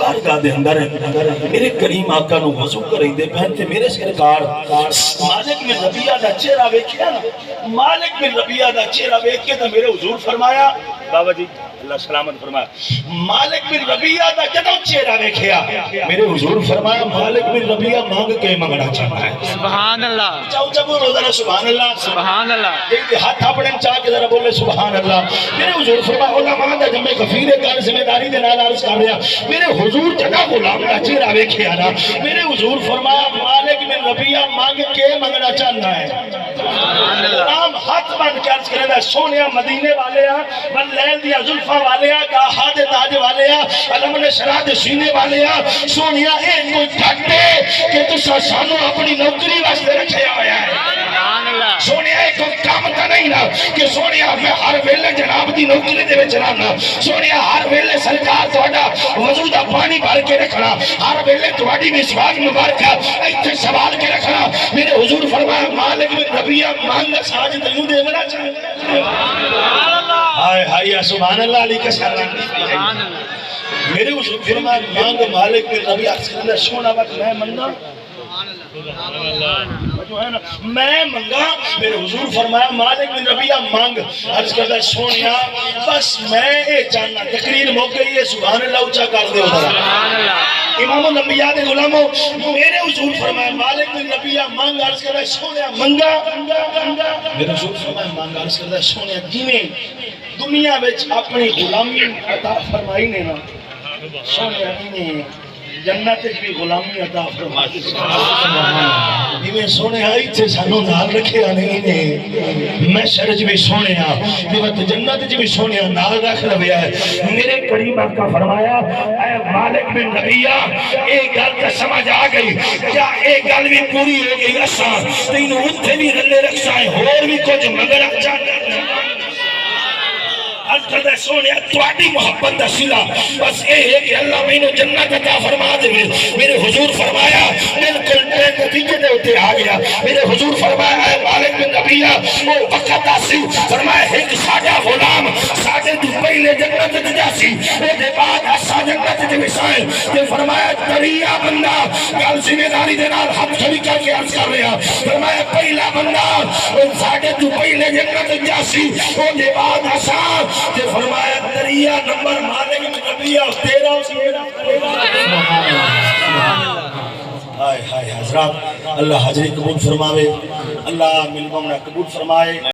بارگاہ دے اندر میرے کریم آقا نو وضو کریں دے پہنتے میرے سرکار مالک بن ربیعہ دا چہرہ ویکھیا نا، مالک بن ربیعہ دا چہرہ ویکھ کے تو میرے حضور فرمایا، بابا جی اللہ سلامت فرمایا، مالک بن ربیعہ دا جدو چہرہ ویکھیا میرے حضور فرمایا مالک بن ربیعہ مانگ کے منگنا چاہتا ہے۔ سبحان اللہ، چاہو چاہو روزانہ سبحان اللہ، سبحان اللہ، ایک ہاتھ اپنے چاہ کے ذرا بولے سبحان اللہ۔ میرے حضور فرمایا علماء دا جمع کفیر کار ذمہ داری دے نال عرض کر رہا، میرے حضور جگہ غلام دا چہرہ ویکھیا نا، میرے حضور فرمایا مالک بن ربیعہ مانگ کے منگنا چاہتا ہے۔ غلام ہاتھ بند کے عرض کرے دا سونیا مدینے والے ہیں، واللیل دیا زلفہ والے ہیں، کاہاد تاج والے ہیں، علم نشرات سینے والے ہیں، سونیا ایک کوئی ٹھٹے کہ تسا سانو اپنی نوکری واسطے رکھے ہویا ہے۔ سونیا ایک کام تا نہیں نا کہ سونیا میں ہر ویلے جناب دی نوکری دے وچ رہنا، سونیا ہر ویلے سرکار تہاڈا وضو دا پانی بھر کے رکھنا، ہر ویلے تہاڈی مسواک مبارکہ ایتھے سوال کے رکھنا۔ میرے حضور فرمایا مالک بن ربیعہ مانگ ساج تینوں دینا چاہے۔ سبحان اللہ، ہائے ہائے سبحان اللہ علی کا سبحان اللہ۔ میرے حضور فرمایا مانگ مالک بن ربیعہ سونا وقت میں منگا، میں منگا، میرے حضور فرمایا مالک بن ربیعہ مانگ، عرض کرتا سونیا بس میں اے جاننا تقریر موقع یہ سبحان اللہ اچھا کر دے ادھر امام الانبیاء دے غلاموں، میرے حضور فرمایا مالک بن ربیعہ مانگ، عرض کرتا سونیا منگا، میرے حضور فرمایا مانگ، عرض کرتا سونیا جنہیں دنیا وچ اپنی غلامی عطا فرمائی نے نا، سونیا انہیں جنت بھی غلامی عطا فرمائی، انہیں سونے آئی تھے سانو نال رکھے آنے انہیں میں شرج بھی سونے آ دیوت جنت بھی سونے آ نال رکھ لویا ہے۔ میرے قریب آقا فرمایا اے مالک بن ربیعہ ایک گل کا سمجھ آ گئی، کیا ایک گل بھی پوری ہو گئی، اساں تینوں اتھے بھی رلے رکھسائیں اور بھی کچھ مگر رکھ جانا کرتا ہے سونے تواڈی محبت دا صلہ بس اے ہے کہ اللہ میں نے جنت عطا فرما دے۔ میرے حضور فرمایا بالکل نتیجے دے ہوتے آ گیا۔ میرے حضور فرمایا اے مالک بن ربیعہ وہ وقت آسی، فرمایا ایک ساڈا غلام ساڈے تو پہلے جنت تے جاسی، او دے بعد اسا جنت تے وسائیں، تے فرمایا دریا بندہ گل ذمہ داری دے نال ہاتھ کھڑی کر کے عرض کر رہا، فرمایا پہلا بندہ او ساڈے تو پہلے جنت تے جاسی، او دے بعد اسا تے فرمایا دریا نمبر مالک بن ربیعہ 13 ہائے ہائے حضرات اللہ حاضری قبول فرماوے، اللہ ملمم قبول فرمائے۔